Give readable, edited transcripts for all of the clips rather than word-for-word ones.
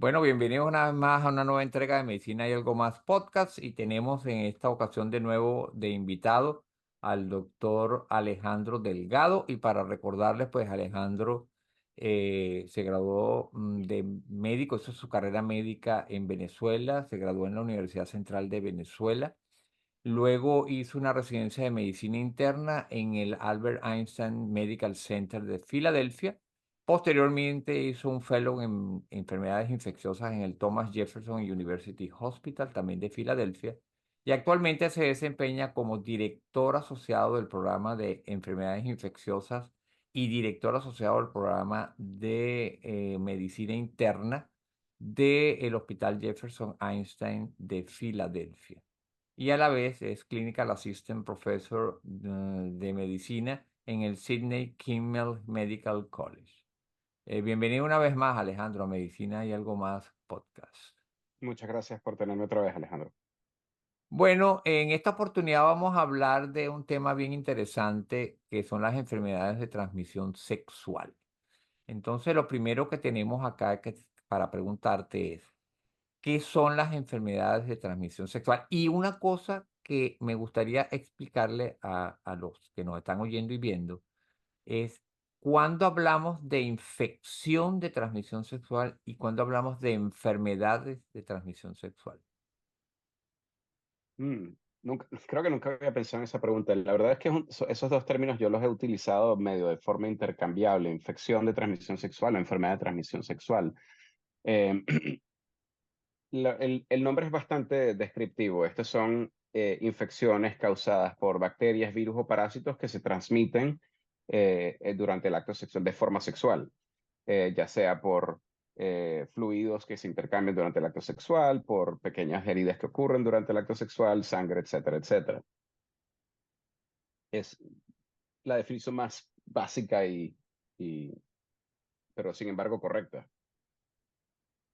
Bueno, bienvenidos una vez más a una nueva entrega de Medicina y Algo Más podcast y tenemos en esta ocasión de nuevo de invitado al doctor Alejandro Delgado y para recordarles, pues Alejandro se graduó de médico, hizo su carrera médica en Venezuela, se graduó en la Universidad Central de Venezuela. Luego hizo una residencia de medicina interna en el Albert Einstein Medical Center de Filadelfia. Posteriormente hizo un fellow en enfermedades infecciosas en el Thomas Jefferson University Hospital, también de Filadelfia. Y actualmente se desempeña como director asociado del programa de enfermedades infecciosas y director asociado del programa de medicina interna del Hospital Jefferson Einstein de Filadelfia y a la vez es Clinical Assistant Professor de Medicina en el Sidney Kimmel Medical College. Bienvenido una vez más, Alejandro, a Medicina y Algo Más Podcast. Muchas gracias por tenerme otra vez, Alejandro. Bueno, en esta oportunidad vamos a hablar de un tema bien interesante que son las enfermedades de transmisión sexual. Entonces, lo primero que tenemos acá para preguntarte es, ¿qué son las enfermedades de transmisión sexual? Y una cosa que me gustaría explicarle a los que nos están oyendo y viendo es cuando hablamos de infección de transmisión sexual y cuando hablamos de enfermedades de transmisión sexual. Mm, creo que nunca había pensado en esa pregunta. La verdad es que esos dos términos yo los he utilizado medio de forma intercambiable: infección de transmisión sexual o enfermedad de transmisión sexual. Eh, el nombre es bastante descriptivo. Estas son infecciones causadas por bacterias, virus o parásitos que se transmiten durante el acto sexual de forma sexual, ya sea por fluidos que se intercambian durante el acto sexual, por pequeñas heridas que ocurren durante el acto sexual, sangre, etcétera, etcétera. Es la definición más básica y pero sin embargo correcta.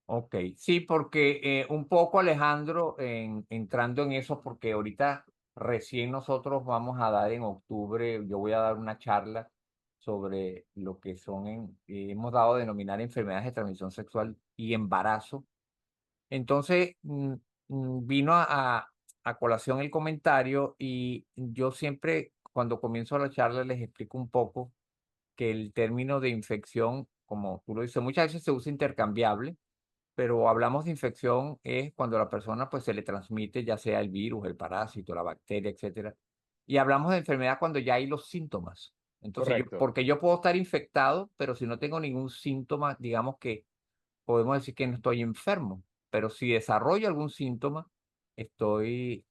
Ok, sí, porque un poco Alejandro, entrando en eso, porque ahorita recién nosotros vamos a dar en octubre, yo voy a dar una charla sobre lo que son, hemos dado a denominar enfermedades de transmisión sexual y embarazo. Entonces, vino a colación el comentario y yo siempre, cuando comienzo la charla, les explico un poco que el término de infección, como tú lo dices, muchas veces se usa intercambiable, pero hablamos de infección es cuando a la persona pues se le transmite ya sea el virus, el parásito, la bacteria, etcétera. Y hablamos de enfermedad cuando ya hay los síntomas. Entonces, Correcto. porque yo puedo estar infectado, pero si no tengo ningún síntoma, digamos que podemos decir que no estoy enfermo, pero si desarrollo algún síntoma,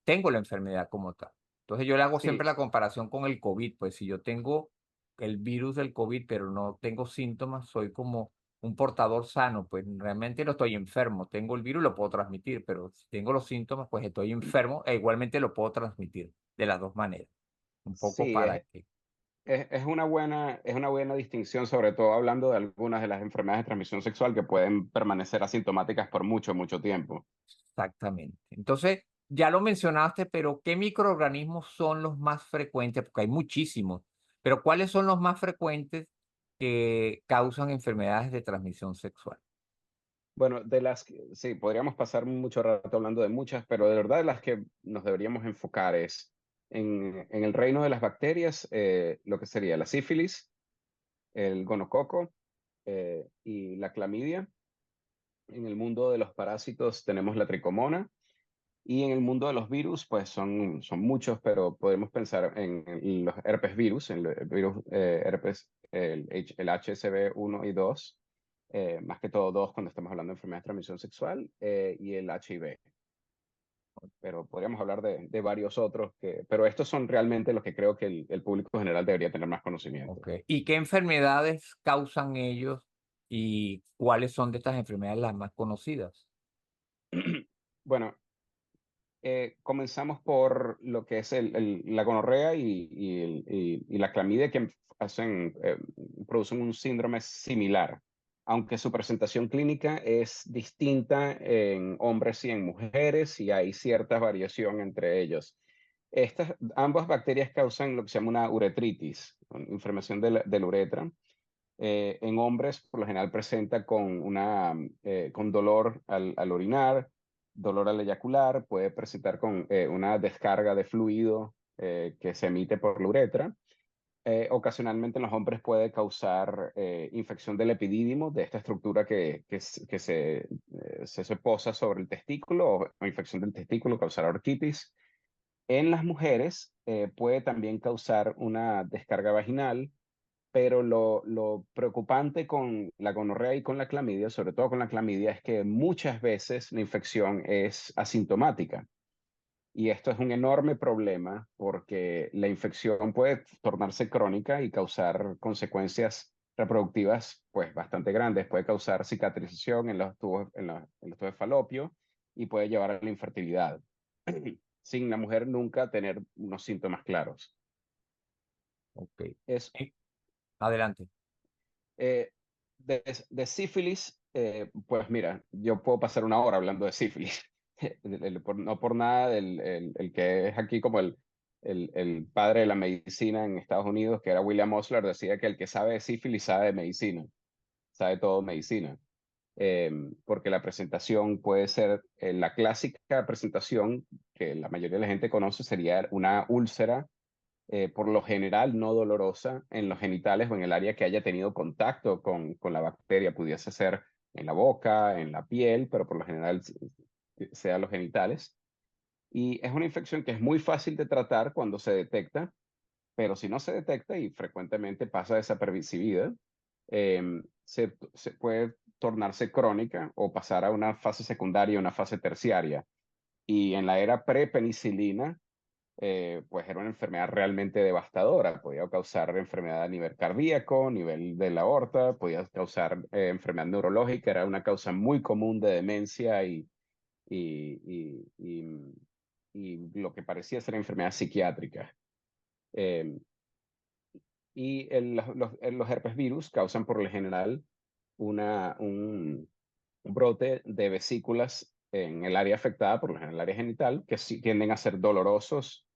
tengo la enfermedad como tal. Entonces yo le hago siempre Sí, la comparación con el COVID, pues si yo tengo el virus del COVID, pero no tengo síntomas, soy como un portador sano, pues realmente no estoy enfermo, tengo el virus, lo puedo transmitir, pero si tengo los síntomas, pues estoy enfermo e igualmente lo puedo transmitir de las dos maneras, un poco sí, para que, es una buena distinción, sobre todo hablando de algunas de las enfermedades de transmisión sexual que pueden permanecer asintomáticas por mucho, mucho tiempo. exactamente. Entonces, ya lo mencionaste, pero ¿qué microorganismos son los más frecuentes? Porque hay muchísimos, pero ¿cuáles son los más frecuentes que causan enfermedades de transmisión sexual? Bueno, sí, podríamos pasar mucho rato hablando de muchas, pero de verdad las que nos deberíamos enfocar es en el reino de las bacterias, lo que sería la sífilis, el gonococo y la clamidia. En el mundo de los parásitos tenemos la tricomona. Y en el mundo de los virus, pues son muchos, pero podemos pensar en los herpes virus, en el virus herpes, el HSV 1 y 2, más que todo 2 cuando estamos hablando de enfermedades de transmisión sexual, y el HIV. Pero podríamos hablar de varios otros, pero estos son realmente los que creo que el público general debería tener más conocimiento. Ok. ¿Y qué enfermedades causan ellos y cuáles son de estas enfermedades las más conocidas? Bueno, comenzamos por lo que es la gonorrea y la clamidia, que producen un síndrome similar, aunque su presentación clínica es distinta en hombres y en mujeres, y hay cierta variación entre ellos. Ambas bacterias causan lo que se llama una uretritis, una inflamación de la uretra, En hombres, por lo general, presenta con dolor al orinar, dolor al eyacular, puede presentar con una descarga de fluido que se emite por la uretra. Ocasionalmente en los hombres puede causar infección del epidídimo, de esta estructura que se posa sobre el testículo, o infección del testículo, causar orquitis. En las mujeres puede también causar una descarga vaginal, pero lo preocupante con la gonorrea y con la clamidia, sobre todo con la clamidia, es que muchas veces la infección es asintomática. Y esto es un enorme problema porque la infección puede tornarse crónica y causar consecuencias reproductivas pues bastante grandes. Puede causar cicatrización en los tubos, en los tubos de falopio, y puede llevar a la infertilidad sin la mujer nunca tener unos síntomas claros. Ok. Es, Adelante. eh, de sífilis, pues mira, yo puedo pasar una hora hablando de sífilis. No por nada, el que es aquí como el padre de la medicina en Estados Unidos, que era William Osler, decía que el que sabe de sífilis sabe de medicina, sabe todo de medicina. Porque la presentación puede ser, la clásica presentación que la mayoría de la gente conoce sería una úlcera, por lo general no dolorosa, en los genitales o en el área que haya tenido contacto con la bacteria. Pudiese ser en la boca, en la piel, pero por lo general sea los genitales. Y es una infección que es muy fácil de tratar cuando se detecta, pero si no se detecta y frecuentemente pasa desapercibida, se puede tornarse crónica o pasar a una fase secundaria, una fase terciaria. Y en la era pre-penicilina, pues era una enfermedad realmente devastadora. Podía causar enfermedad a nivel cardíaco, nivel de la aorta, podía causar enfermedad neurológica, era una causa muy común de demencia y, y, y, y lo que parecía ser enfermedad psiquiátrica. Eh, los herpes virus causan por lo general un brote de vesículas en el área afectada, por lo general el área genital, que sí tienden a ser dolorosos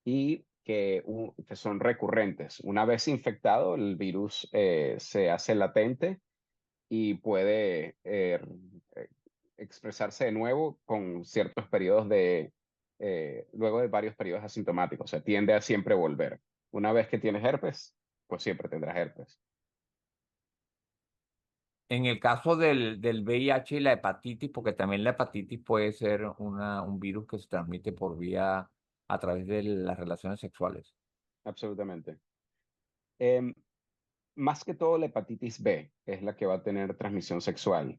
y que son recurrentes. Una vez infectado, el virus se hace latente y puede eh, expresarse de nuevo con ciertos periodos luego de varios periodos asintomáticos. O sea, tiende a siempre volver. Una vez que tienes herpes, pues siempre tendrás herpes. En el caso del VIH y la hepatitis, porque también la hepatitis puede ser un virus que se transmite por vía a través de las relaciones sexuales. Absolutamente. Em, Más que todo la hepatitis B es la que va a tener transmisión sexual.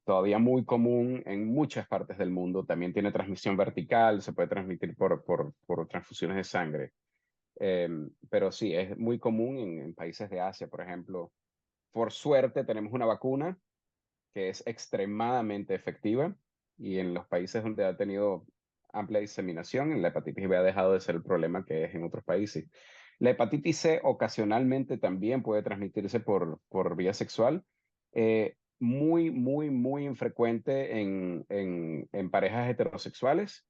Todavía muy común en muchas partes del mundo. También tiene transmisión vertical, se puede transmitir por transfusiones de sangre. Pero sí, es muy común en países de Asia, por ejemplo. Por suerte tenemos una vacuna que es extremadamente efectiva, y en los países donde ha tenido amplia diseminación, la hepatitis B ha dejado de ser el problema que es en otros países. La hepatitis C ocasionalmente también puede transmitirse por vía sexual, muy, muy, muy infrecuente en parejas heterosexuales,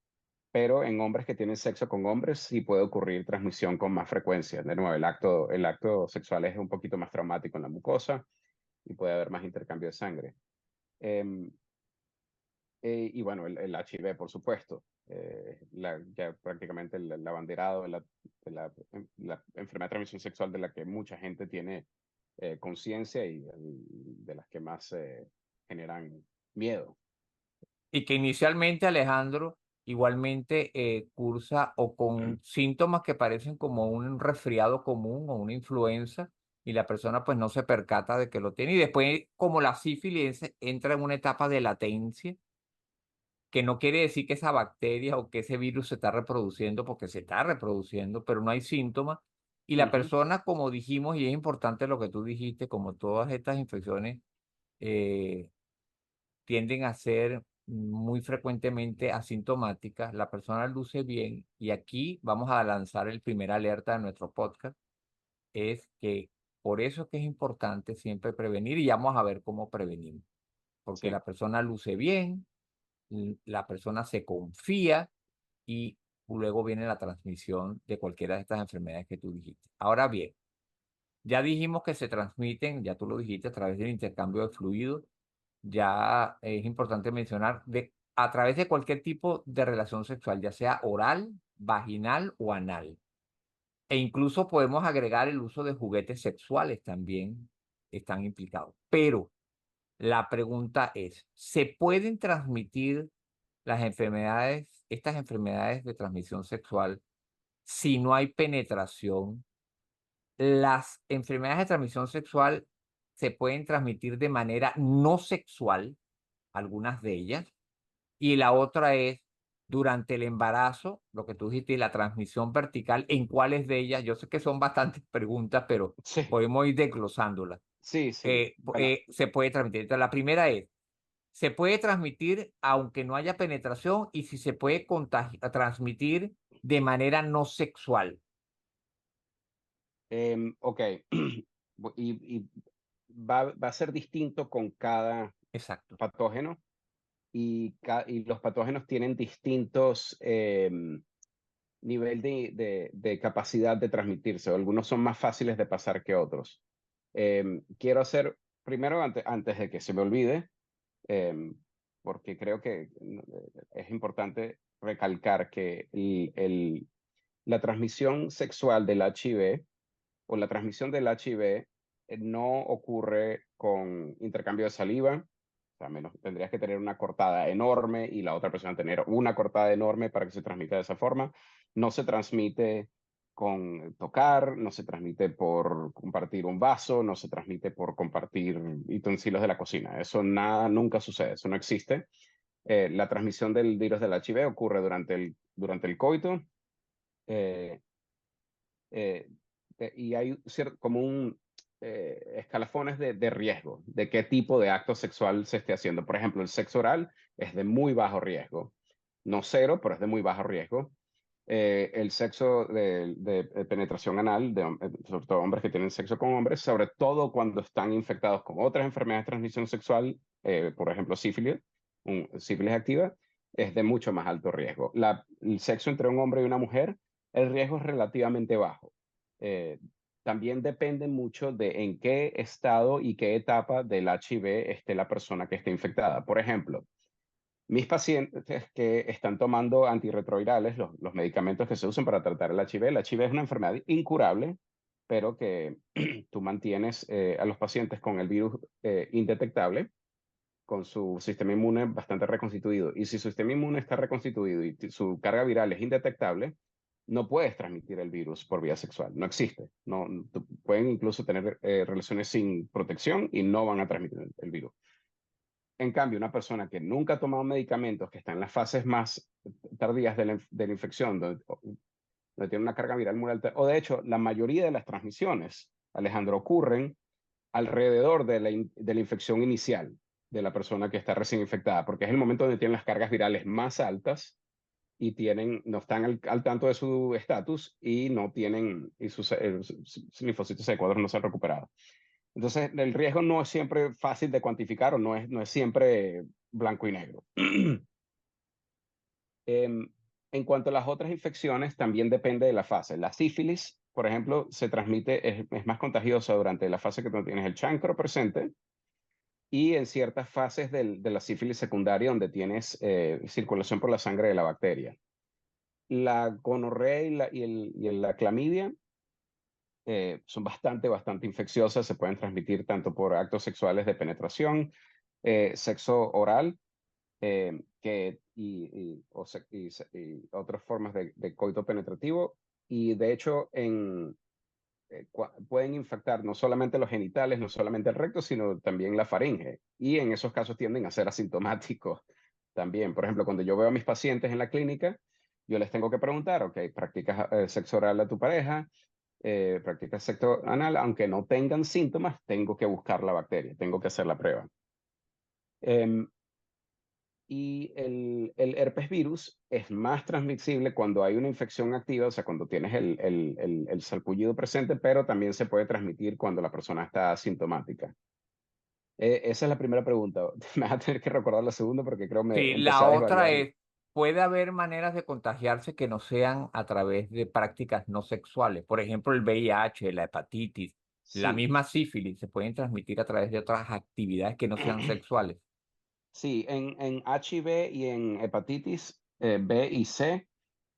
pero en hombres que tienen sexo con hombres sí puede ocurrir transmisión con más frecuencia. De nuevo, el acto sexual es un poquito más traumático en la mucosa y puede haber más intercambio de sangre. Em, y bueno, el HIV, por supuesto. Ya prácticamente el abanderado de la enfermedad de transmisión sexual de la que mucha gente tiene conciencia, y de las que más generan miedo. Y que inicialmente, Alejandro, igualmente cursa o con síntomas que parecen como un resfriado común o una influenza, y la persona pues no se percata de que lo tiene. Y después, como la sífilis, entra en una etapa de latencia, que no quiere decir que esa bacteria o que ese virus se está reproduciendo, porque se está reproduciendo, pero no hay síntomas. Y la Ujú. persona, como dijimos, y es importante lo que tú dijiste, como todas estas infecciones, eh, tienden a ser muy frecuentemente asintomáticas, la persona luce bien, y aquí vamos a lanzar el primer alerta de nuestro podcast, es que por eso es que es importante siempre prevenir, y vamos a ver cómo prevenimos, porque Sí, la persona luce bien, la persona se confía, y luego viene la transmisión de cualquiera de estas enfermedades que tú dijiste. Ahora bien, Ya dijimos que se transmiten, ya tú lo dijiste, a través del intercambio de fluidos. Ya es importante mencionar a través de cualquier tipo de relación sexual, ya sea oral, vaginal o anal. E incluso podemos agregar el uso de juguetes sexuales también están implicados. Pero la pregunta es, ¿se pueden transmitir estas enfermedades de transmisión sexual si no hay penetración? Las enfermedades de transmisión sexual se pueden transmitir de manera no sexual, algunas de ellas, y la otra es durante el embarazo, lo que tú dijiste, y la transmisión vertical, ¿en cuáles de ellas? Yo sé que son bastantes preguntas, pero Sí, podemos ir desglosándolas. sí, sí. Bueno, Se puede transmitir. Entonces, la primera es, ¿se puede transmitir aunque no haya penetración? Y si se puede transmitir de manera no sexual. ok. Y va a ser distinto con cada Exacto. patógeno y los patógenos tienen distintos nivel de capacidad de transmitirse. Algunos son más fáciles de pasar que otros. Quiero hacer, primero, antes de que se me olvide, em, porque creo que es importante recalcar que la transmisión sexual del HIV o la transmisión del HIV no ocurre con intercambio de saliva. O sea, menos, tendrías que tener una cortada enorme y la otra persona tener una cortada enorme para que se transmita de esa forma. No se transmite con tocar, no se transmite por compartir un vaso, no se transmite por compartir utensilios de la cocina. Eso nada, nunca sucede, eso no existe. La transmisión del virus del HIV ocurre durante el coito. eh, eh, y hay como un escalafones de riesgo, de qué tipo de acto sexual se esté haciendo. Por ejemplo, el sexo oral es de muy bajo riesgo, no cero, pero es de muy bajo riesgo. El sexo de penetración anal, sobre todo hombres que tienen sexo con hombres, sobre todo cuando están infectados con otras enfermedades de transmisión sexual, por ejemplo, sífilis, sífilis activa, es de mucho más alto riesgo. El sexo entre un hombre y una mujer, el riesgo es relativamente bajo. Eh, También depende mucho de en qué estado y qué etapa del HIV esté la persona que esté infectada. Por ejemplo, mis pacientes que están tomando antirretrovirales, los medicamentos que se usan para tratar el HIV es una enfermedad incurable, pero que tú mantienes a los pacientes con el virus indetectable, con su sistema inmune bastante reconstituido. Y si su sistema inmune está reconstituido y su carga viral es indetectable, no puedes transmitir el virus por vía sexual. No existe. No, pueden incluso tener relaciones sin protección y no van a transmitir el virus. En cambio, una persona que nunca ha tomado medicamentos, que está en las fases más tardías de la infección, donde tiene una carga viral muy alta, o de hecho, la mayoría de las transmisiones, Alejandro, ocurren alrededor de la infección inicial de la persona que está recién infectada, porque es el momento donde tienen las cargas virales más altas y no están al tanto de su estatus y no tienen, y sus linfocitos de cuadros no se han recuperado. Entonces, el riesgo no es siempre fácil de cuantificar o no es siempre blanco y negro. Em, en cuanto a las otras infecciones, también depende de la fase. La sífilis, por ejemplo, se transmite, es más contagiosa durante la fase que tú tienes el chancro presente y en ciertas fases de la sífilis secundaria donde tienes circulación por la sangre de la bacteria. La gonorrea y la clamidia son bastante infecciosas, se pueden transmitir tanto por actos sexuales de penetración, sexo oral, y otras formas de coito penetrativo. Y de hecho, pueden infectar no solamente los genitales, no solamente el recto, sino también la faringe. Y en esos casos tienden a ser asintomáticos también. Por ejemplo, cuando yo veo a mis pacientes en la clínica, yo les tengo que preguntar, ok, ¿practicas sexo oral a tu pareja? ¿Practicas sexo anal? Aunque no tengan síntomas, tengo que buscar la bacteria, tengo que hacer la prueba. Em, y el herpes virus es más transmisible cuando hay una infección activa, o sea, cuando tienes el sarpullido presente, pero también se puede transmitir cuando la persona está asintomática. Esa es la primera pregunta. Me vas a tener que recordar la segunda porque creo me Sí, empecé la a otra desvariar. es, puede haber maneras de contagiarse que no sean a través de prácticas no sexuales. Por ejemplo, el VIH, la hepatitis. La Sí. misma sífilis se pueden transmitir a través de otras actividades que no sean sexuales. Sí, en HIV y en hepatitis B y C,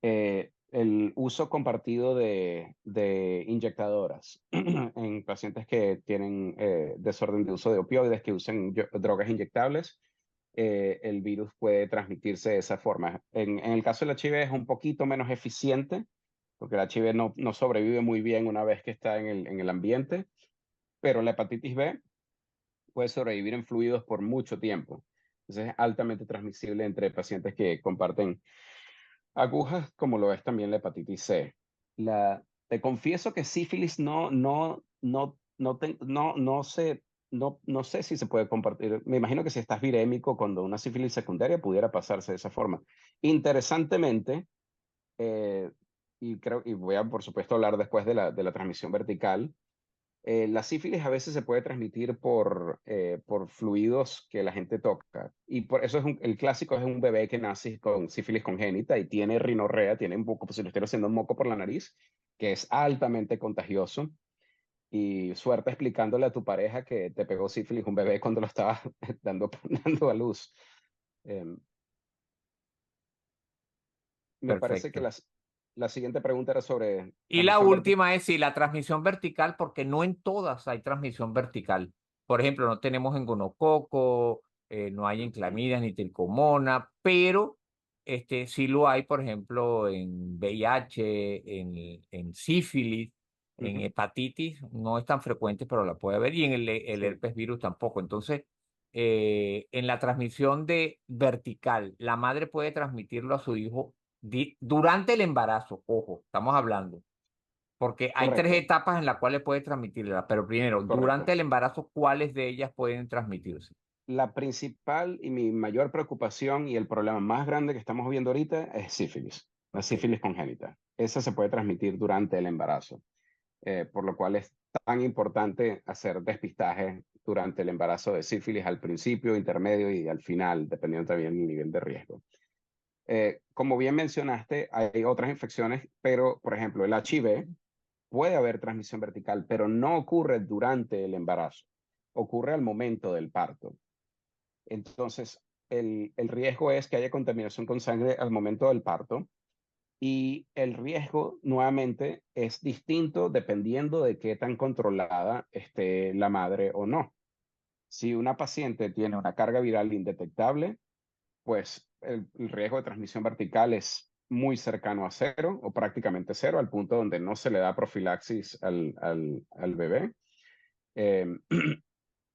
el uso compartido de inyectadoras en pacientes que tienen desorden de uso de opioides, que usan drogas inyectables, el virus puede transmitirse de esa forma. En el caso del HIV es un poquito menos eficiente, porque el HIV no sobrevive muy bien una vez que está en el ambiente, pero la hepatitis B puede sobrevivir en fluidos por mucho tiempo. Entonces es altamente transmisible entre pacientes que comparten agujas, como lo es también la hepatitis C. Te confieso que sífilis no sé si se puede compartir. Me imagino que si estás virémico, cuando una sífilis secundaria pudiera pasarse de esa forma. Interesantemente, eh, y voy a por supuesto hablar después de la transmisión vertical, la sífilis a veces se puede transmitir por fluidos que la gente toca. Y por eso el clásico es un bebé que nace con sífilis congénita y tiene rinorrea, tiene un poco, pues si lo estoy haciendo un moco por la nariz, que es altamente contagioso. Y suerte explicándole a tu pareja que te pegó sífilis un bebé cuando lo estaba dando a luz. Em, Me parece que Perfecto. la siguiente pregunta era sobre Y la transmisión vertical. última es si la transmisión vertical, porque no en todas hay transmisión vertical. Por ejemplo, no tenemos en gonococo, no hay en clamidia ni telcomona, pero sí lo hay, por ejemplo, en VIH, en sífilis, en hepatitis, no es tan frecuente, pero la puede haber, y en el Sí, herpes virus tampoco. Entonces, en la transmisión de vertical, la madre puede transmitirlo a su hijo durante el embarazo, ojo, estamos hablando, porque hay tres correcto, etapas en las cuales puede transmitirla, pero primero, durante correcto. el embarazo, ¿cuáles de ellas pueden transmitirse? La principal y mi mayor preocupación y el problema más grande que estamos viendo ahorita es sífilis, la Ok, sífilis congénita. Esa se puede transmitir durante el embarazo, por lo cual es tan importante hacer despistaje durante el embarazo de sífilis al principio, intermedio y al final, dependiendo también del nivel de riesgo. Como bien mencionaste, hay otras infecciones, pero por ejemplo el HIV puede haber transmisión vertical, pero no ocurre durante el embarazo, ocurre al momento del parto. Entonces, el riesgo es que haya contaminación con sangre al momento del parto y el riesgo nuevamente es distinto dependiendo de qué tan controlada esté la madre o no. Si una paciente tiene una carga viral indetectable, pues el riesgo de transmisión vertical es muy cercano a cero o prácticamente cero, al punto donde no se le da profilaxis al bebé. Eh,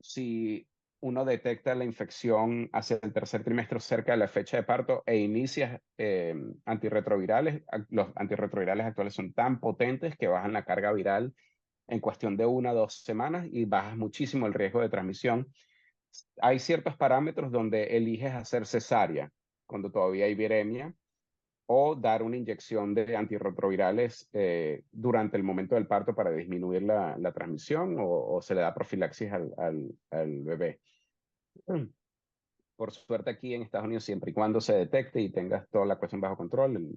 si uno detecta la infección hacia el tercer trimestre cerca de la fecha de parto e inicia antirretrovirales, los antirretrovirales actuales son tan potentes que bajan la carga viral en cuestión de 1 o 2 semanas y bajas muchísimo el riesgo de transmisión. Hay ciertos parámetros donde eliges hacer cesárea cuando todavía hay viremia o dar una inyección de antirretrovirales durante el momento del parto para disminuir la transmisión o se le da profilaxis al bebé. Por suerte aquí en Estados Unidos, siempre y cuando se detecte y tengas toda la cuestión bajo control,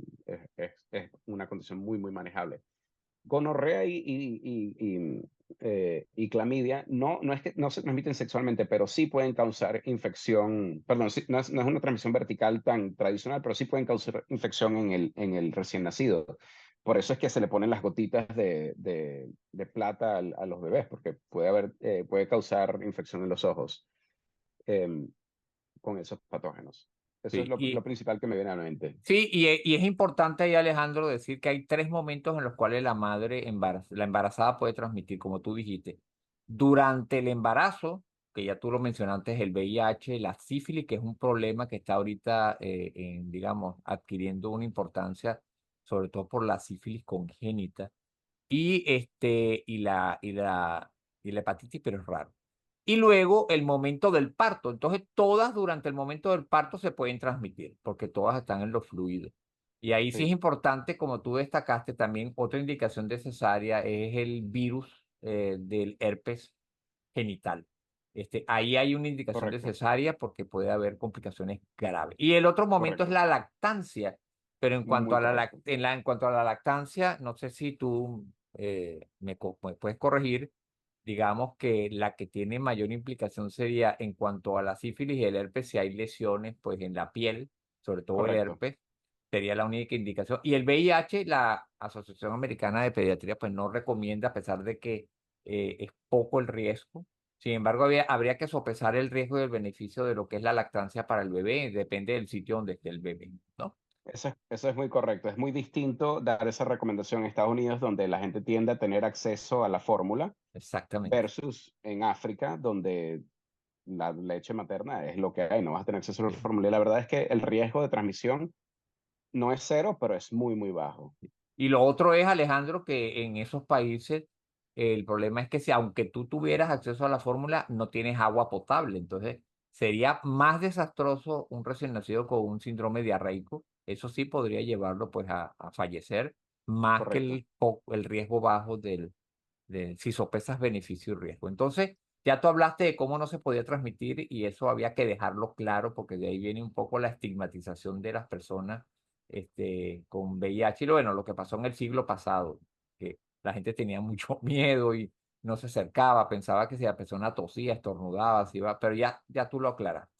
es una condición muy, muy manejable. Gonorrea y clamidia no es que no se transmiten sexualmente, pero sí pueden causar infección, perdón, no es una transmisión vertical tan tradicional, pero sí pueden causar infección en el recién nacido. Por eso es que se le ponen las gotitas de plata a los bebés, porque puede causar infección en los ojos em, con esos patógenos. Eso es sí, lo principal que me viene a la mente. sí, y es importante ahí, Alejandro, decir que hay tres momentos en los cuales la madre la embarazada puede transmitir, como tú dijiste. Durante el embarazo, que ya tú lo mencionaste, el VIH, la sífilis, que es un problema que está ahorita, digamos, adquiriendo una importancia, sobre todo por la sífilis congénita, y la hepatitis, pero es raro. Y luego el momento del parto. Entonces, todas durante el momento del parto se pueden transmitir, porque todas están en los fluidos. Y ahí sí es Sí, importante, como tú destacaste, también otra indicación de cesárea es el virus del herpes genital. Ahí hay una indicación de correcto. cesárea porque puede haber complicaciones graves. Y el otro momento es Correcto. la lactancia, pero Muy correcto. en cuanto a la lactancia, no sé si tú me puedes corregir, digamos que la que tiene mayor implicación sería en cuanto a la sífilis y el herpes, si hay lesiones, pues, en la piel, sobre todo el Correcto. herpes, sería la única indicación. Y el VIH, la Asociación Americana de Pediatría, pues, no recomienda, a pesar de que, es poco el riesgo. Sin embargo, habría que sopesar el riesgo y el beneficio de lo que es la lactancia para el bebé, depende del sitio donde esté el bebé, ¿no? Eso es muy correcto. Es muy distinto dar esa recomendación en Estados Unidos, donde la gente tiende a tener acceso a la fórmula, Exactamente. versus en África, donde la leche materna es lo que hay, no vas a tener acceso a la fórmula. Y la verdad es que el riesgo de transmisión no es cero, pero es muy, muy bajo. Y lo otro es, Alejandro, que en esos países el problema es que si aunque tú tuvieras acceso a la fórmula, no tienes agua potable. Entonces, sería más desastroso un recién nacido con un síndrome diarreico. Eso sí podría llevarlo pues a fallecer, más que Correcto. el riesgo bajo si sopesas beneficio y riesgo. Entonces, ya tú hablaste de cómo no se podía transmitir y eso había que dejarlo claro porque de ahí viene un poco la estigmatización de las personas con VIH. Y bueno, lo que pasó en el siglo pasado, que la gente tenía mucho miedo y no se acercaba, pensaba que si la persona tosía, estornudaba, se iba, pero ya tú lo aclaraste.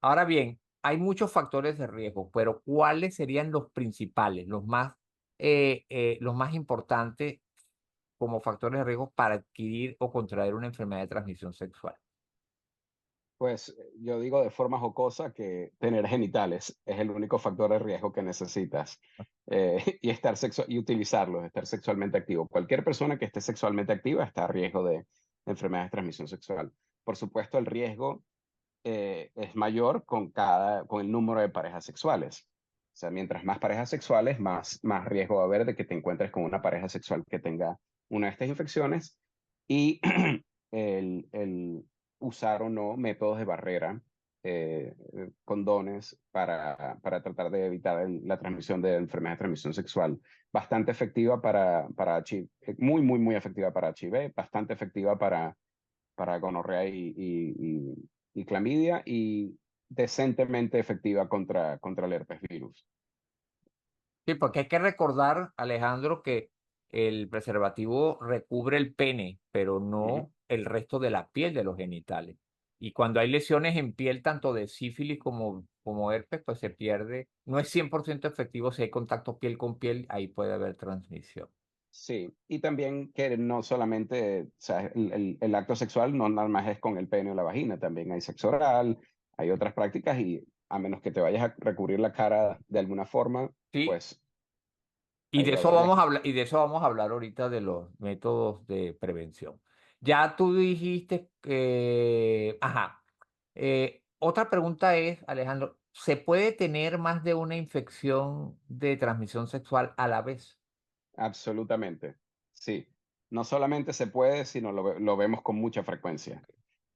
Ahora bien, hay muchos factores de riesgo, pero ¿cuáles serían los principales, los más importantes como factores de riesgo para adquirir o contraer una enfermedad de transmisión sexual? Pues yo digo de forma jocosa que tener genitales es el único factor de riesgo que necesitas, y y utilizarlos, estar sexualmente activo. Cualquier persona que esté sexualmente activa está a riesgo de enfermedades de transmisión sexual. Por supuesto, el riesgo es mayor con el número de parejas sexuales. O sea, mientras más parejas sexuales, más riesgo va a haber de que te encuentres con una pareja sexual que tenga una de estas infecciones. Y el usar o no métodos de barrera, condones para tratar de evitar la transmisión de enfermedades de transmisión sexual. Bastante efectiva para HIV, muy, muy, muy efectiva para HIV, bastante efectiva para gonorrea y clamidia, y decentemente efectiva contra el herpes virus. Sí, porque hay que recordar, Alejandro, que el preservativo recubre el pene, pero Ujú. no el resto de la piel de los genitales. Y cuando hay lesiones en piel, tanto de sífilis como herpes, pues se pierde. No es 100% efectivo si hay contacto piel con piel, ahí puede haber transmisión. Sí, y también que no solamente, o sea, el acto sexual no nada más es con el pene o la vagina, también hay sexo oral, hay otras prácticas, y a menos que te vayas a recubrir la cara de alguna forma, Sí, pues ahí va a haber riesgo. y de eso vamos a hablar ahorita de los métodos de prevención. Ya tú dijiste que, ajá, otra pregunta es, Alejandro, ¿se puede tener más de una infección de transmisión sexual a la vez? Absolutamente, sí. No solamente se puede, sino lo vemos con mucha frecuencia.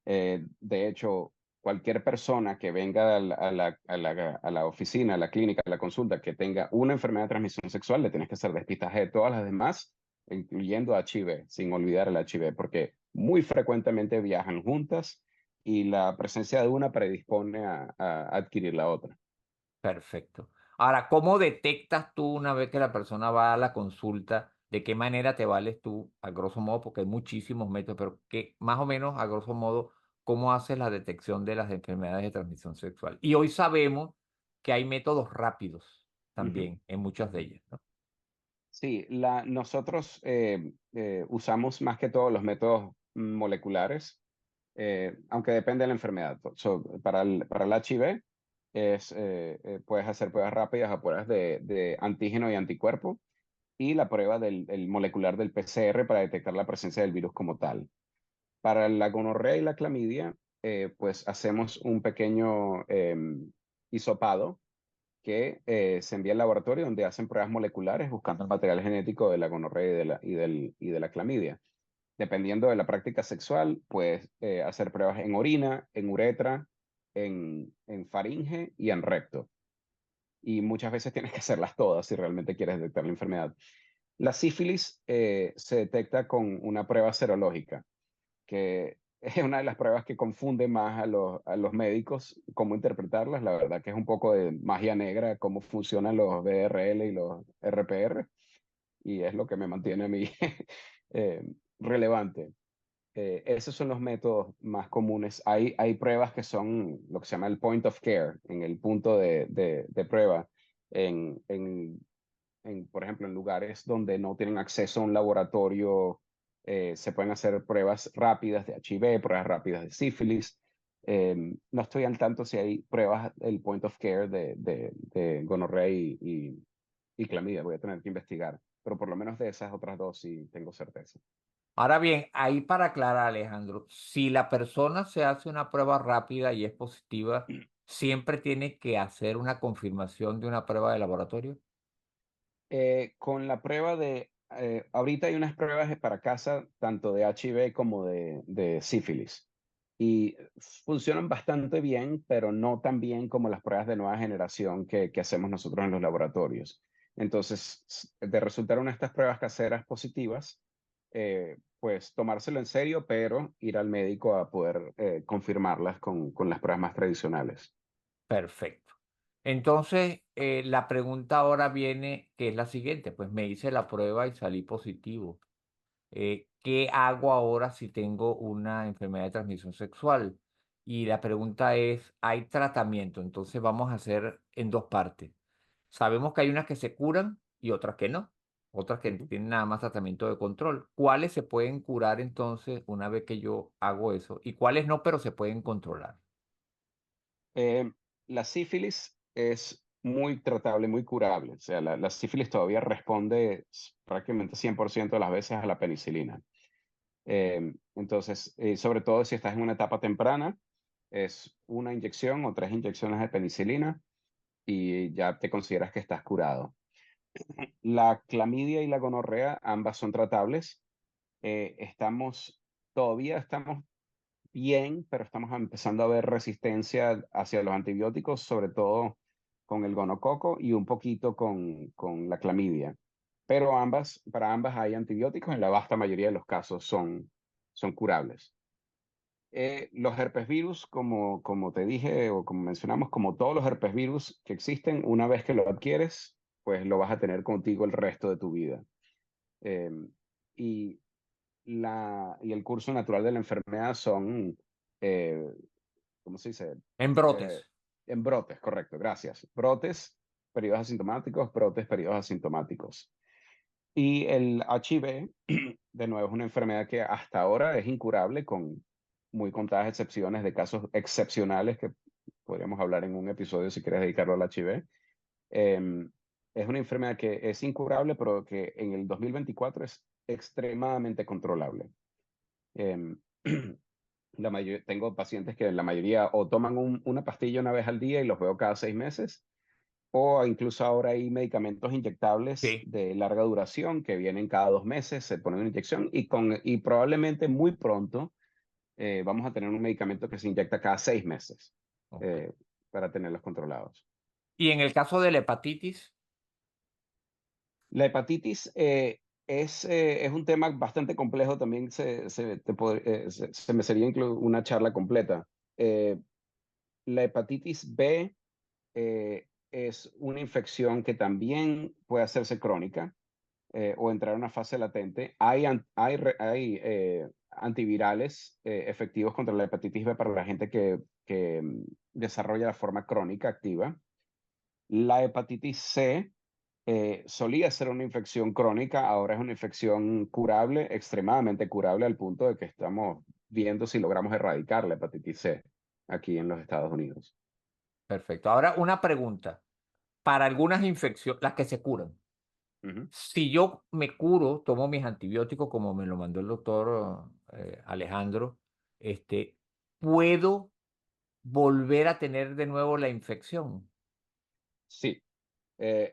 De hecho, cualquier persona que venga a la oficina, a la clínica, a la consulta, que tenga una enfermedad de transmisión sexual, le tienes que hacer despistaje de todas las demás, incluyendo HIV, sin olvidar el HIV, porque muy frecuentemente viajan juntas y la presencia de una predispone a adquirir la otra. Perfecto. Ahora, ¿cómo detectas tú una vez que la persona va a la consulta? ¿De qué manera te vales tú, a grosso modo? Porque hay muchísimos métodos, pero más o menos, a grosso modo, ¿cómo haces la detección de las enfermedades de transmisión sexual? Y hoy sabemos que hay métodos rápidos Ujú. también en muchas de ellas, ¿no? Sí, nosotros usamos más que todo los métodos moleculares, aunque depende de la enfermedad. Para el HIV puedes hacer pruebas rápidas a pruebas de antígeno y anticuerpo, y la prueba el molecular del PCR para detectar la presencia del virus como tal. Para la gonorrea y la clamidia, pues hacemos un pequeño hisopado que se envía al laboratorio, donde hacen pruebas moleculares buscando el material genético de la gonorrea y de la clamidia. Dependiendo de la práctica sexual, puedes hacer pruebas en orina, en uretra, en faringe y en recto. Y muchas veces tienes que hacerlas todas si realmente quieres detectar la enfermedad. La sífilis se detecta con una prueba serológica, que es una de las pruebas que confunde más a los médicos cómo interpretarlas. La verdad que es un poco de magia negra cómo funcionan los BRL y los RPR, y es lo que me mantiene a mí relevante. Esos son los métodos más comunes. Hay pruebas que son lo que se llama el point of care, en el punto de prueba, en, en, por ejemplo, en lugares donde no tienen acceso a un laboratorio, se pueden hacer pruebas rápidas de HIV, pruebas rápidas de sífilis. No estoy al tanto si hay pruebas, el point of care de gonorrea y clamidia, voy a tener que investigar, pero por lo menos de esas otras dos sí tengo certeza. Ahora bien, ahí para aclarar, Alejandro, si la persona se hace una prueba rápida y es positiva, ¿siempre tiene que hacer una confirmación de una prueba de laboratorio? Con la prueba ahorita hay unas pruebas para casa, tanto de HIV como de sífilis, y funcionan bastante bien, pero no tan bien como las pruebas de nueva generación que hacemos nosotros en los laboratorios. Entonces, de resultar una de estas pruebas caseras positivas, pues tomárselo en serio, pero ir al médico a poder confirmarlas con las pruebas más tradicionales. Perfecto. Entonces, la pregunta ahora viene, que es la siguiente, pues me hice la prueba y salí positivo. ¿Qué hago ahora si tengo una enfermedad de transmisión sexual? Y la pregunta es, ¿hay tratamiento? Entonces vamos a hacer en dos partes. Sabemos que hay unas que se curan y otras que no, otras que Ujú. tienen nada más tratamiento de control. ¿Cuáles se pueden curar entonces una vez que yo hago eso? Y cuáles no, pero se pueden controlar. Eh, la sífilis es muy tratable, muy curable. O sea, la sífilis todavía responde prácticamente 100% de las veces a la penicilina. Entonces, sobre todo si estás en una etapa temprana, es una inyección o 3 inyecciones de penicilina y ya te consideras que estás curado. La clamidia y la gonorrea, ambas son tratables. Todavía estamos bien, pero estamos empezando a ver resistencia hacia los antibióticos, sobre todo con el gonococo y un poquito con la clamidia. Pero para ambas hay antibióticos, en la vasta mayoría de los casos son curables. Los herpes virus, como te dije o como mencionamos, como todos los herpes virus que existen, una vez que lo adquieres, pues lo vas a tener contigo el resto de tu vida. Em, y y el curso natural de la enfermedad son, eh, ¿cómo se dice? En Eh, brotes. en brotes, correcto, gracias. Brotes, periodos asintomáticos, brotes, periodos asintomáticos. Y el HIV, de nuevo, es una enfermedad que hasta ahora es incurable con muy contadas excepciones de casos excepcionales que podríamos hablar en un episodio si quieres dedicarlo al HIV. Em, es una enfermedad que es incurable, pero que en el 2024 es extremadamente controlable. Em, tengo pacientes que la mayoría o toman una pastilla una vez al día y los veo cada 6 meses, o incluso ahora hay medicamentos inyectables Sí. de larga duración que vienen cada 2 meses, se ponen una inyección y probablemente muy pronto vamos a tener un medicamento que se inyecta cada 6 meses Ok. eh, para tenerlos controlados. Y en el caso de la hepatitis, La hepatitis es un tema bastante complejo, también se me sería una charla completa. Eh, la hepatitis B es una infección que también puede hacerse crónica o entrar en una fase latente. Hay antivirales efectivos contra la hepatitis B para la gente que desarrolla la forma crónica activa. La hepatitis C solía ser una infección crónica, ahora es una infección curable, extremadamente curable, al punto de que estamos viendo si logramos erradicar la hepatitis C aquí en los Estados Unidos. perfecto. Ahora una pregunta. Para algunas infecciones, las que se curan, Ujú. si yo me curo, tomo mis antibióticos como me lo mandó el doctor Alejandro, este, ¿puedo volver a tener de nuevo la infección? Sí,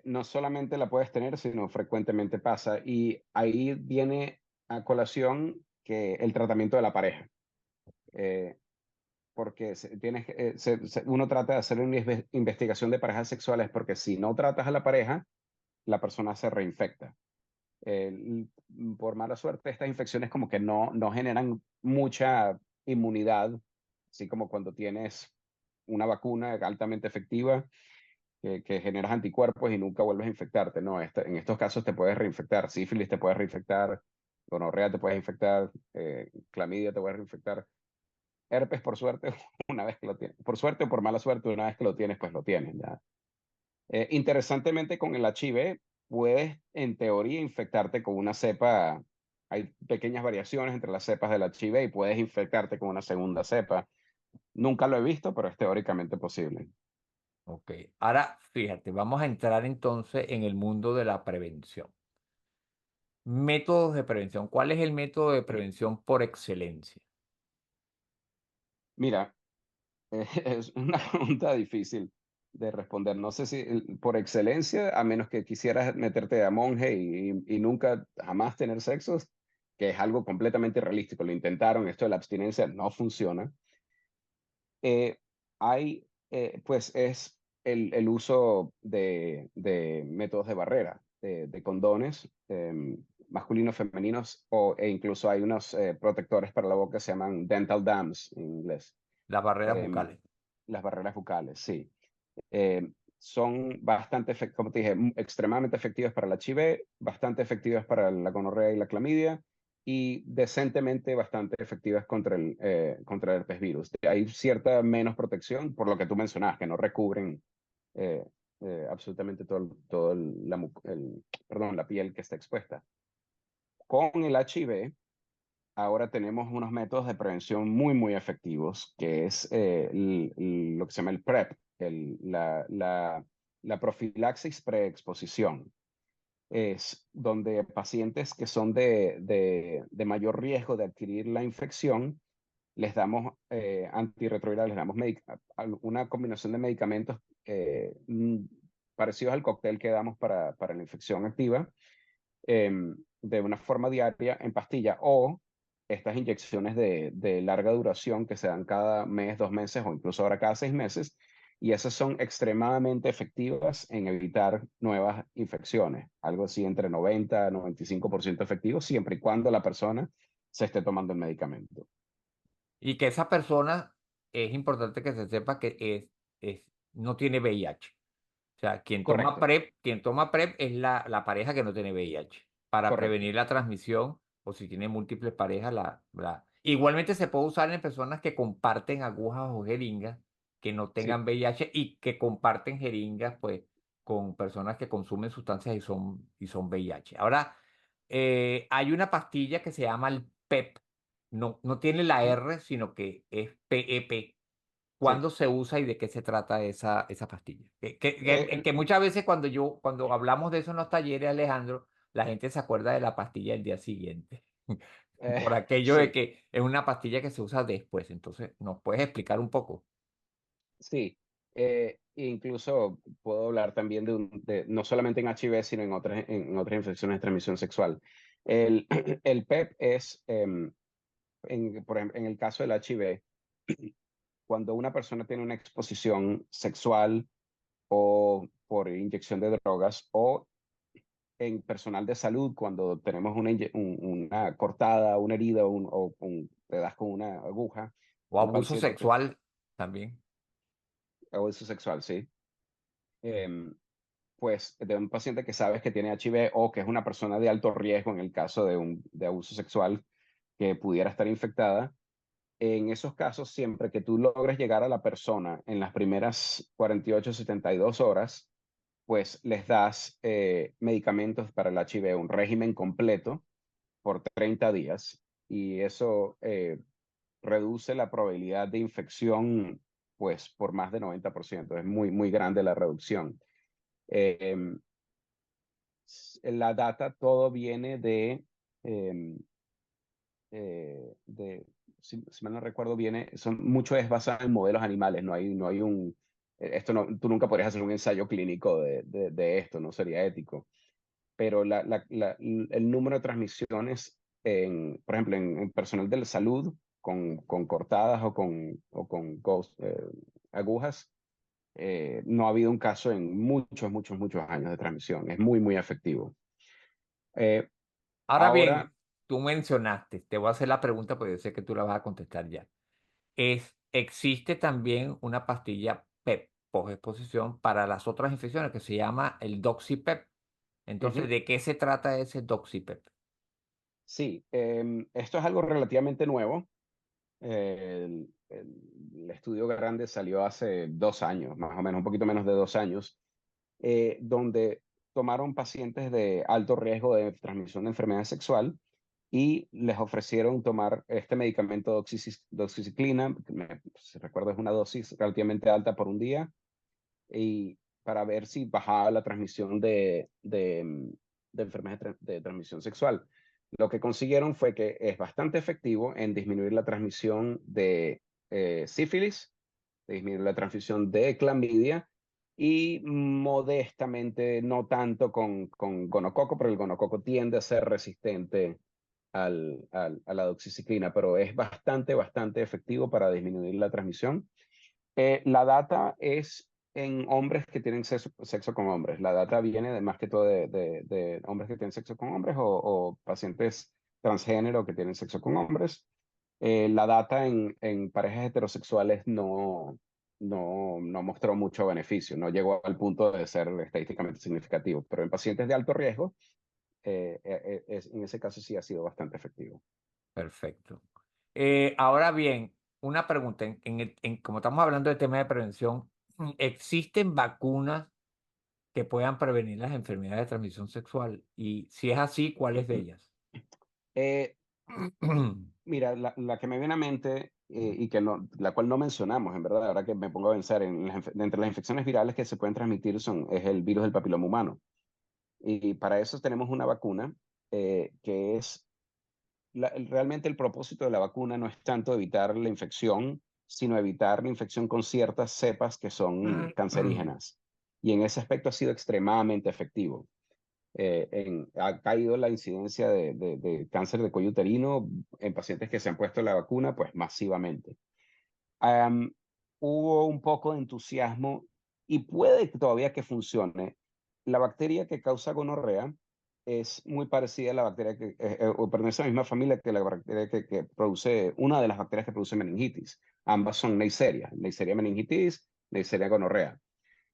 no solamente la puedes tener, sino frecuentemente pasa. Y ahí viene a colación que el tratamiento de la pareja. Eh, porque uno trata de hacer una investigación de parejas sexuales, porque si no tratas a la pareja, la persona se reinfecta. Por mala suerte, estas infecciones como que no generan mucha inmunidad, así como cuando tienes una vacuna altamente efectiva que generas anticuerpos y nunca vuelves a infectarte. No, en estos casos te puedes reinfectar. Sífilis te puedes reinfectar, Gonorrea te puedes infectar, clamidia te puedes infectar. Herpes, por suerte, una vez que lo tienes. Por suerte o por mala suerte, una vez que lo tienes, pues lo tienes ya. Interesantemente, con el HIV, puedes, en teoría, infectarte con una cepa. Hay pequeñas variaciones entre las cepas del HIV y puedes infectarte con una segunda cepa. Nunca lo he visto, pero es teóricamente posible. Ok. Ahora, fíjate, vamos a entrar entonces en el mundo de la prevención. Métodos de prevención. ¿Cuál es el método de prevención por excelencia? Mira, es una pregunta difícil de responder. No sé si por excelencia, a menos que quisieras meterte a monje y nunca, jamás tener sexos, que es algo completamente realístico. Lo intentaron, esto de la abstinencia no funciona. Eh, pues es el uso de métodos de barrera, de condones masculinos, femeninos, e incluso hay unos protectores para la boca que se llaman dental dams en inglés. Las barreras Em, bucales. las barreras bucales, sí. Son bastante, como te dije, extremadamente efectivas para la HIV, bastante efectivas para la gonorrea y la clamidia, y decentemente bastante efectivas contra el herpes virus. Hay cierta menos protección, por lo que tú mencionabas, que no recubren eh, absolutamente perdón, la piel que está expuesta. Con el HIV, ahora tenemos unos métodos de prevención muy, muy efectivos, que es lo que se llama el PrEP, la profilaxis preexposición. Es donde pacientes que son de mayor riesgo de adquirir la infección, les damos antirretrovirales, les damos una combinación de medicamentos parecidos al cóctel que damos para la infección activa, de una forma diaria en pastilla o estas inyecciones de larga duración que se dan cada mes, 2 meses o incluso ahora cada 6 meses. Y esas son extremadamente efectivas en evitar nuevas infecciones, algo así entre 90 a 95% efectivo, siempre y cuando la persona se esté tomando el medicamento. Y que esa persona, es importante que se sepa que no tiene VIH. O sea, Correcto, Quien toma PrEP es la pareja que no tiene VIH, para correcto. prevenir la transmisión, o si tiene múltiples parejas, igualmente se puede usar en personas que comparten agujas o jeringas, que no Sí, tengan VIH y que comparten jeringas, pues, con personas que consumen sustancias y son VIH. Ahora, hay una pastilla que se llama el PEP, no tiene la sí, R, sino que es PEP. sí. ¿Cuándo se usa y de qué se trata esa pastilla? Eh, Que muchas veces cuando hablamos de eso en los talleres, Alejandro, la gente se acuerda de la pastilla del día siguiente, por aquello de sí, que es una pastilla que se usa después. Entonces, ¿nos puedes explicar un poco? sí. Incluso puedo hablar también no solamente en HIV, sino en otras infecciones de transmisión sexual. El, el PEP es, por ejemplo, en el caso del HIV, cuando una persona tiene una exposición sexual o por inyección de drogas, o en personal de salud, cuando tenemos una cortada, una herida te das con una aguja O a un abuso paciente sexual también. abuso sexual, sí. Em, pues de un paciente que sabes que tiene HIV o que es una persona de alto riesgo en el caso de abuso sexual que pudiera estar infectada. En esos casos, siempre que tú logres llegar a la persona en las primeras 48, 72 horas, pues les das medicamentos para el HIV, un régimen completo por 30 días, y eso reduce la probabilidad de infección pues por más de 90%. Es muy, muy grande la reducción. Em, la data todo viene em, si mal no recuerdo, mucho es basado en modelos animales, no hay tú nunca podrías hacer un ensayo clínico de esto, no sería ético, pero el número de transmisiones, por ejemplo, en personal de la salud, con cortadas o con agujas, no ha habido un caso en muchos, muchos, muchos años de transmisión. Es muy, muy efectivo. Eh, Ahora ahora, bien, tú mencionaste, te voy a hacer la pregunta porque yo sé que tú la vas a contestar ya. Existe también una pastilla PEP, exposición para las otras infecciones, que se llama el Doxipep. Entonces, ujú, ¿de qué se trata ese Doxipep? Sí, esto es algo relativamente nuevo. El estudio grande salió hace 2 años, más o menos, un poquito menos de 2 años, donde tomaron pacientes de alto riesgo de transmisión de enfermedad sexual y les ofrecieron tomar este medicamento doxiciclina, si recuerdo es una dosis relativamente alta por un día, y para ver si bajaba la transmisión de enfermedades de transmisión sexual. Lo que consiguieron fue que es bastante efectivo en disminuir la transmisión de sífilis, de disminuir la transmisión de clamidia y modestamente no tanto con gonococo, pero el gonococo tiende a ser resistente a la doxiciclina, pero es bastante efectivo para disminuir la transmisión. La data es en hombres que tienen sexo con hombres. La data viene de más que todo de hombres que tienen sexo con hombres o pacientes transgénero que tienen sexo con hombres. La data en parejas heterosexuales no mostró mucho beneficio, no llegó al punto de ser estadísticamente significativo, pero en pacientes de alto riesgo, en ese caso sí ha sido bastante efectivo. Perfecto. Ahora bien, una pregunta, como estamos hablando de tema de prevención, ¿existen vacunas que puedan prevenir las enfermedades de transmisión sexual? Y si es así, ¿cuáles de ellas? Eh, Mira, la que me viene a mente y que no, la cual no mencionamos, en verdad, ahora que me pongo a pensar entre las infecciones virales que se pueden transmitir es el virus del papiloma humano. Y para eso tenemos una vacuna que es, realmente el propósito de la vacuna no es tanto evitar la infección, sino evitar la infección con ciertas cepas que son cancerígenas. Y en ese aspecto ha sido extremadamente efectivo. Ha caído la incidencia de cáncer de cuello uterino en pacientes que se han puesto la vacuna, pues masivamente. Am, Hubo un poco de entusiasmo y puede que todavía que funcione. La bacteria que causa gonorrea es muy parecida a la bacteria o pertenece a la misma familia que la bacteria que produce, una de las bacterias que produce meningitis. Ambas son Neisseria meningitis, Neisseria gonorrea.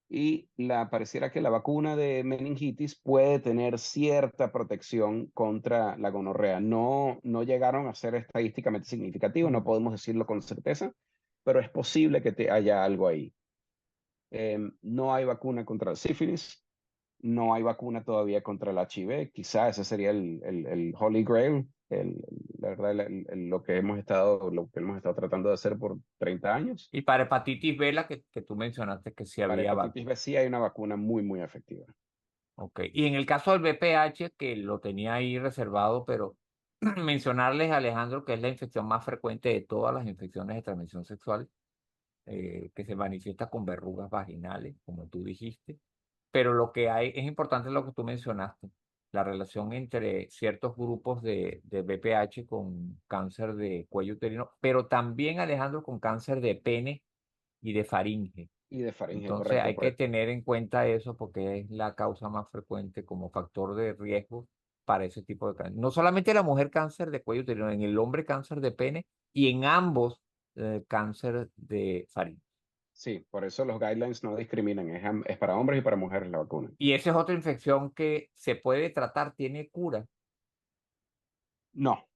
Y pareciera que la vacuna de meningitis puede tener cierta protección contra la gonorrea. No llegaron a ser estadísticamente significativos, no podemos decirlo con certeza, pero es posible que haya algo ahí. No hay vacuna contra el sífilis, no hay vacuna todavía contra el HIV. Quizá ese sería el Holy Grail, la verdad, lo que hemos estado tratando de hacer por 30 años. Y para hepatitis B, la que tú mencionaste que sí Para había hepatitis vacuna. B sí hay una vacuna muy efectiva. Ok. Y en el caso del VPH, que lo tenía ahí reservado, pero mencionarles, Alejandro, que es la infección más frecuente de todas las infecciones de transmisión sexual, que se manifiesta con verrugas vaginales, como tú dijiste. Pero lo que hay, es importante lo que tú mencionaste, la relación entre ciertos grupos de BPH con cáncer de cuello uterino, pero también, Alejandro, con cáncer de pene y de faringe. Y de faringe, Entonces correcto. hay que tener en cuenta eso porque es la causa más frecuente como factor de riesgo para ese tipo de cáncer. No solamente la mujer cáncer de cuello uterino, en el hombre cáncer de pene y en ambos cáncer de faringe. Sí, por eso los guidelines no discriminan, es para hombres y para mujeres la vacuna. Y esa es otra infección que se puede tratar, tiene cura. No,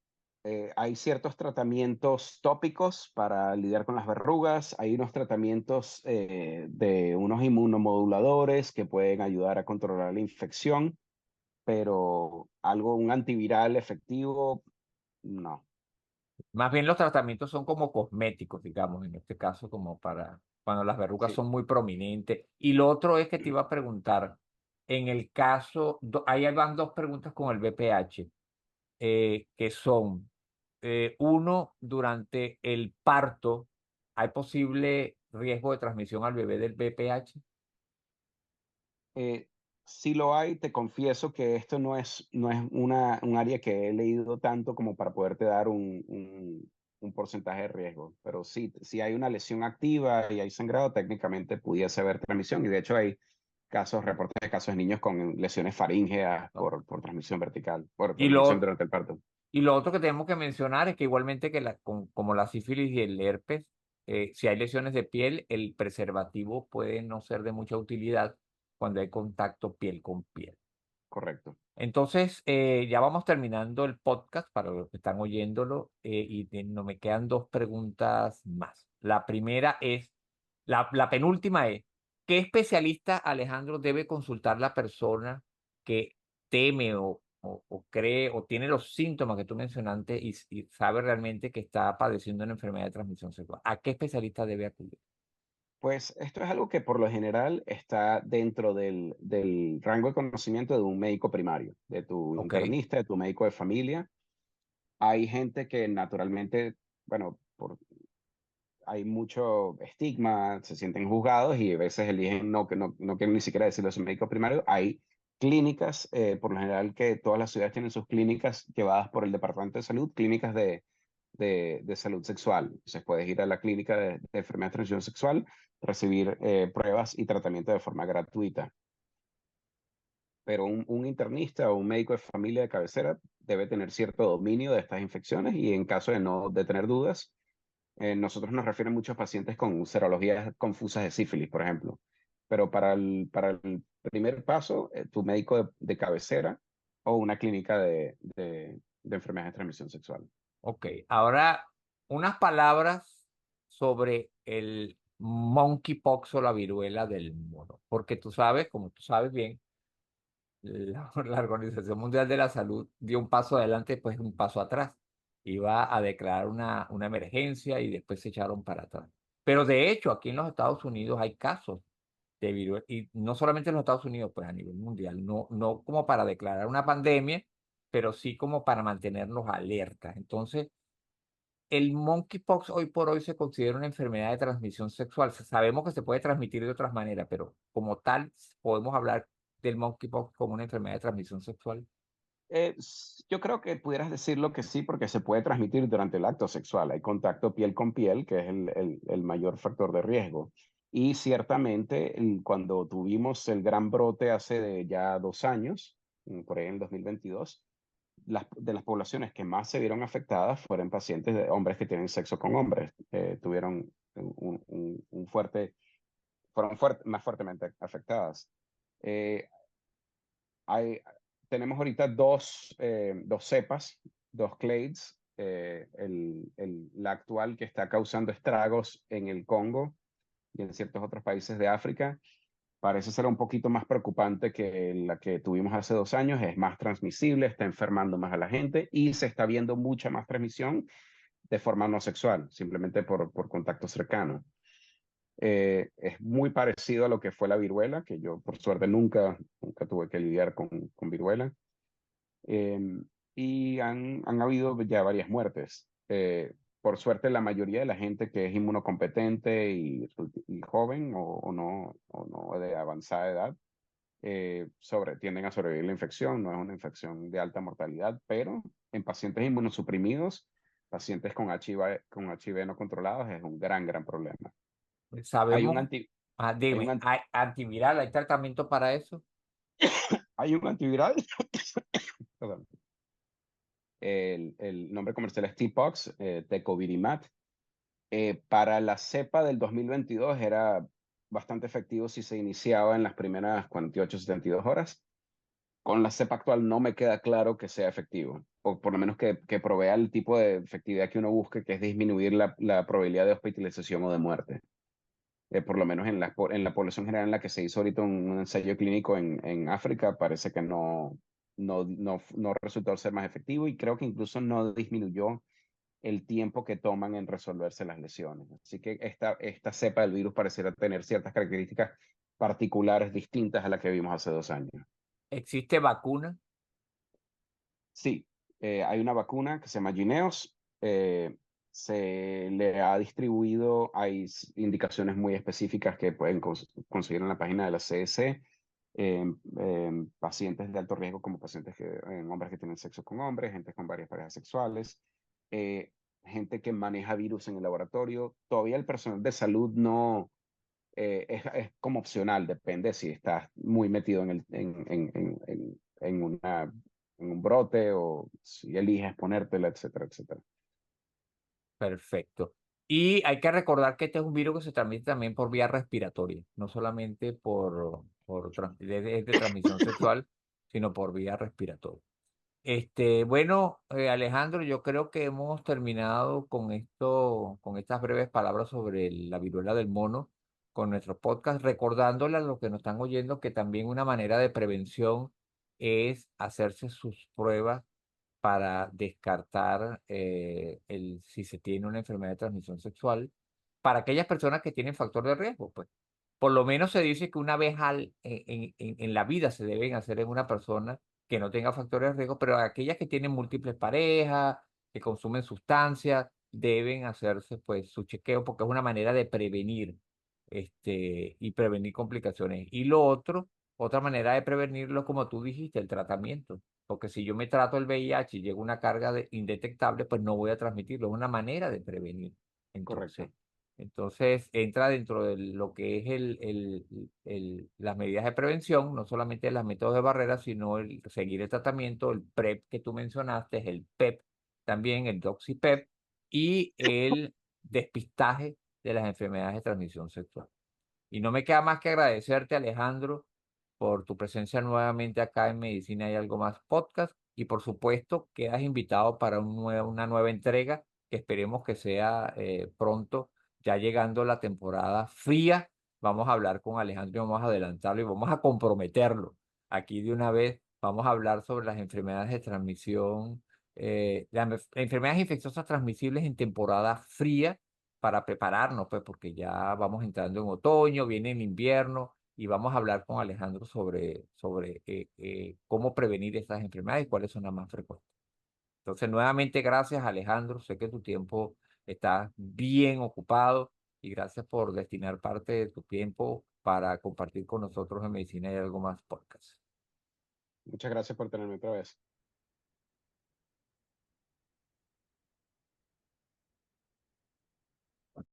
hay ciertos tratamientos tópicos para lidiar con las verrugas, hay unos tratamientos de unos inmunomoduladores que pueden ayudar a controlar la infección, pero un antiviral efectivo, no. Más bien los tratamientos son como cosméticos, digamos, en este caso como para cuando las verrugas Sí. son muy prominentes. Y lo otro es que te iba a preguntar, en el caso, ahí van dos preguntas con el BPH, que son, uno, durante el parto, ¿hay posible riesgo de transmisión al bebé del BPH? Eh, sí lo hay, te confieso que esto no es un área que he leído tanto como para poderte dar un porcentaje de riesgo, pero sí, si hay una lesión activa y hay sangrado, técnicamente pudiese haber transmisión y de hecho hay reportes de casos de niños con lesiones faríngeas ¿No? por transmisión vertical, por Y transmisión lo, durante el parto. y lo otro que tenemos que mencionar es que igualmente que como la sífilis y el herpes, si hay lesiones de piel, el preservativo puede no ser de mucha utilidad cuando hay contacto piel con piel. correcto. Entonces, ya vamos terminando el podcast para los que están oyéndolo, no me quedan dos preguntas más. La primera es, la penúltima es, ¿qué especialista, Alejandro, debe consultar la persona que teme o cree o tiene los síntomas que tú mencionaste y sabe realmente que está padeciendo una enfermedad de transmisión sexual? ¿A qué especialista debe acudir? Pues esto es algo que por lo general está dentro del rango de conocimiento de un médico primario, de tu Ok, internista, de tu médico de familia. Hay gente que naturalmente, bueno, hay mucho estigma, se sienten juzgados y a veces eligen no quieren ni siquiera decirlo a su médico primario. Hay clínicas, por lo general que todas las ciudades tienen sus clínicas llevadas por el Departamento de Salud, clínicas de salud sexual. Entonces puedes ir a la clínica de enfermedad de transmisión sexual, recibir pruebas y tratamiento de forma gratuita. Pero un internista o un médico de familia de cabecera debe tener cierto dominio de estas infecciones y en caso de tener dudas, nosotros nos refieren muchos pacientes con serologías confusas de sífilis, por ejemplo. Pero para el primer paso, tu médico de cabecera o una clínica de enfermedades de transmisión sexual. ok. Ahora, unas palabras sobre el monkeypox o la viruela del mono, porque tú sabes, como tú sabes bien, la Organización Mundial de la Salud dio un paso adelante, pues un paso atrás. Iba a declarar una emergencia y después se echaron para atrás. Pero de hecho, aquí en los Estados Unidos hay casos de viruela, y no solamente en los Estados Unidos, pues a nivel mundial, no como para declarar una pandemia, pero sí como para mantenernos alertas. Entonces, el monkeypox hoy por hoy se considera una enfermedad de transmisión sexual. Sabemos que se puede transmitir de otras maneras, pero como tal, podemos hablar del monkeypox como una enfermedad de transmisión sexual. Yo creo que pudieras decirlo que sí, porque se puede transmitir durante el acto sexual. Hay contacto piel con piel, que es el mayor factor de riesgo. Y ciertamente, cuando tuvimos el gran brote hace ya 2 años, por ahí en el 2022, de las poblaciones que más se vieron afectadas fueron pacientes de hombres que tienen sexo con hombres. Tuvieron un fuerte, más fuertemente afectadas. Eh, hay, tenemos ahorita dos cepas, dos clades. La actual que está causando estragos en el Congo y en ciertos otros países de África parece ser un poquito más preocupante que la que tuvimos hace 2 años. Es más transmisible, está enfermando más a la gente y se está viendo mucha más transmisión de forma no sexual, simplemente por contacto cercano. Es muy parecido a lo que fue la viruela, que yo por suerte nunca tuve que lidiar con viruela. Em, y han habido ya varias muertes. Por suerte, la mayoría de la gente que es inmunocompetente y joven o no de avanzada edad tienden a sobrevivir la infección. No es una infección de alta mortalidad, pero en pacientes inmunosuprimidos, pacientes con HIV no controlados, es un gran problema. Hay un, Sabemos, anti, hay un, dime, anti- ¿hay antiviral, hay tratamiento para eso? hay un antiviral, perdón, el nombre comercial es T-Pox, Tecovirimat. Para la cepa del 2022 era bastante efectivo si se iniciaba en las primeras 48-72 horas. Con la cepa actual no me queda claro que sea efectivo, o por lo menos que provea el tipo de efectividad que uno busque, que es disminuir la probabilidad de hospitalización o de muerte. Por lo menos en la población general en la que se hizo ahorita un ensayo clínico en África, parece que no resultó ser más efectivo y creo que incluso no disminuyó el tiempo que toman en resolverse las lesiones. Así que esta cepa del virus pareciera tener ciertas características particulares distintas a las que vimos hace 2 años. ¿Existe vacuna? Sí, hay una vacuna que se llama Jynneos. Se le ha distribuido, hay indicaciones muy específicas que pueden conseguir en la página de la CDC. Pacientes de alto riesgo como en hombres que tienen sexo con hombres, gente con varias parejas sexuales, eh, gente que maneja virus en el laboratorio. Todavía el personal de salud no es como opcional, depende si estás muy metido en un brote o si eliges ponértela, etcétera, etcétera. Perfecto. Y hay que recordar que este es un virus que se transmite también por vía respiratoria, no solamente es de transmisión sexual. sino por vía respiratoria. Bueno, Alejandro, yo creo que hemos terminado con esto, con estas breves palabras sobre la viruela del mono, con nuestro podcast, recordándole a los que nos están oyendo que también una manera de prevención es hacerse sus pruebas para descartar si se tiene una enfermedad de transmisión sexual para aquellas personas que tienen factor de riesgo, pues. Por lo menos se dice que una vez en la vida se deben hacer en una persona que no tenga factores de riesgo, pero aquellas que tienen múltiples parejas, que consumen sustancias, deben hacerse pues su chequeo porque es una manera de prevenir y prevenir complicaciones. Y lo otro, otra manera de prevenirlo, como tú dijiste, el tratamiento. Porque si yo me trato el VIH y llega una carga indetectable, pues no voy a transmitirlo. Es una manera de prevenir. Entonces, Correcto, entonces entra dentro de lo que es las medidas de prevención, no solamente los métodos de barrera, sino el seguir el tratamiento, el PrEP que tú mencionaste, el PEP también, el DoxyPEP y el despistaje de las enfermedades de transmisión sexual. Y no me queda más que agradecerte, Alejandro, por tu presencia nuevamente acá en Medicina y Algo Más Podcast. Y por supuesto, quedas invitado para una nueva entrega que esperemos que sea pronto, ya llegando la temporada fría. Vamos a hablar con Alejandro y vamos a adelantarlo y vamos a comprometerlo. Aquí de una vez vamos a hablar sobre las enfermedades de transmisión, enfermedades infecciosas transmisibles en temporada fría para prepararnos, pues, porque ya vamos entrando en otoño, viene el invierno y vamos a hablar con Alejandro sobre cómo prevenir estas enfermedades y cuáles son las más frecuentes. Entonces, nuevamente, gracias, Alejandro. Sé que tu tiempo está bien ocupado y gracias por destinar parte de tu tiempo para compartir con nosotros en Medicina y Algo Más Podcast. muchas gracias por tenerme otra vez.